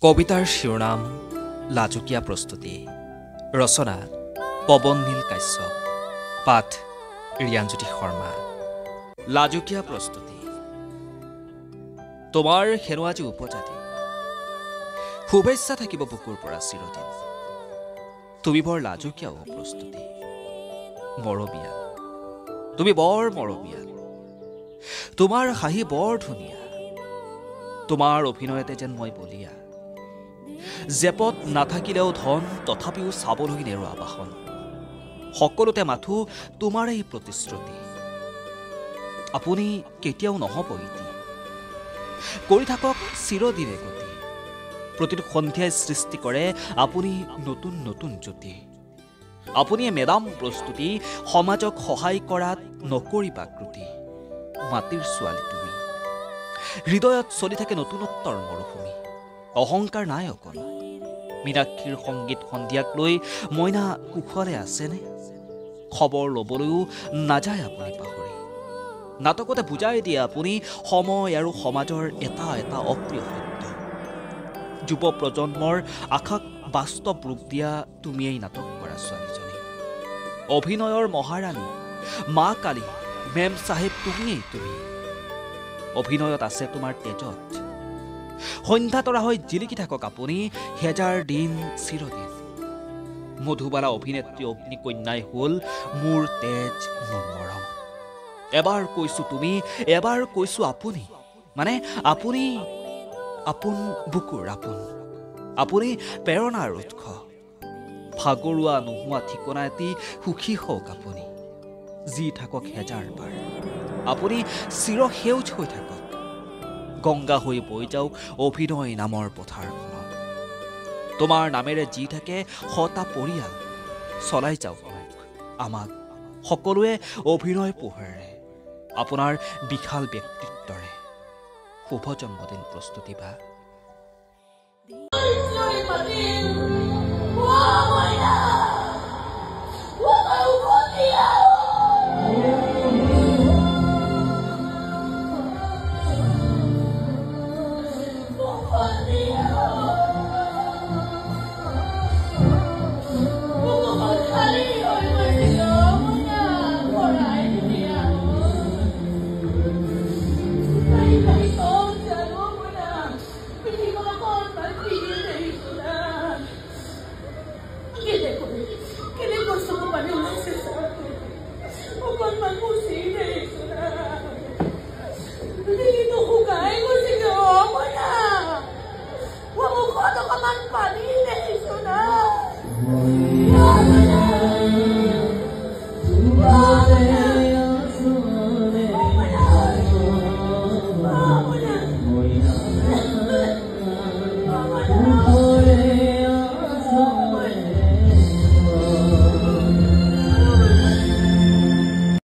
কবিতাৰ শিৰোনাম লাজুকীয়া প্ৰস্তুতি। ৰচনা পৱন নীল কাশ্যপ। পাঠ ৰিয়াঞ্জ্যোতি শৰ্মা। লাজুকীয়া প্ৰস্তুতি। তোমাৰ হেৰুৱাজী উপজাতি শুভেচ্ছা থাকিব বুকুৰ পৰা চিৰদিন। তুমি বৰ লাজুকীয়া প্ৰস্তুতি। মৰমীয়াল, তুমি বৰ মৰমীয়াল। তোমাৰ হাঁহি বৰ ধুনীয়া। তোমাৰ অভিনয়তে যেন মই বলিয়া। জেপত নাথাকিলেও ধন, তথাপিও চাবলৈ নেৰোৱা বাহন। সকলোতে মাথো তোমাৰেই প্ৰতিশ্ৰুতি। আপুনি কেতিয়াও নহব ইতি। কৰি থাকক চিৰদিনে গতি। প্ৰতিটো সন্ধিয়াই সৃষ্টি কৰে আপুনি নতুন নতুন জ্যোতি। আপুনিয়ে মেডাম প্ৰস্তুতি, সমাজক সহায় কৰাত নকৰিবা ক্ৰুটি। মাটিৰ ছোৱালী তুমি, হৃদয়ত চলি থাকে নতুনত্বৰ মৰুভূমি। অহংকাৰ নাই অকণ। মীনাক্ষীৰ সংগীত সন্ধিয়াক লৈ মইনা কুশলে আছেনে? খবৰ ল'বলৈও নাযায় আপুনি পাহৰি। নাটকতে বুজাই দিয়ে আপুনি সময় আৰু সমাজৰ এটা এটা অপ্ৰিয় সত্য। যুৱ প্ৰজন্মৰ আশাক বাস্তৱ ৰূপ দিয়া তুমিয়েই নাটক কৰা ছোৱালীজনী। অভিনয়ৰ মহাৰাণী, মা কালী, মেম চাহেব তুমিয়েই তুমি। অভিনয়ত আছে তোমাৰ তেজত। সন্ধ্যা তৰা হৈ জিলিকি থাকক আপুনি হেজাৰ দিন চিৰদিন। মধুবালা অভিনেত্ৰী অগ্নিকন্যাই হ'ল মোৰ তেজ, মোৰ মৰম। এবাৰ কৈছো তুমি, এবাৰ কৈছো আপুনি। মানে আপুনি আপোন বুকুৰ আপোন। আপুনি প্ৰেৰণাৰ উৎস। ভাগৰুৱা নোহোৱা ঠিকনা এটি সুখী হওক আপুনি। যি থাকক হেজাৰ বাৰ আপুনি চিৰ সেউজ হৈ থাকক। গংগা হৈ বৈ যাওক অভিনয় নামৰ পথাৰখনত। তোমাৰ নামেৰে যি থাকে শটা পৰিয়াল চলাই যাওক আমাক সকলোৱে অভিনয় পোহৰেৰে। আপোনাৰ বিশাল ব্যক্তিত্বৰে শুভ জন্মদিন প্ৰস্তুতি বা। Panik,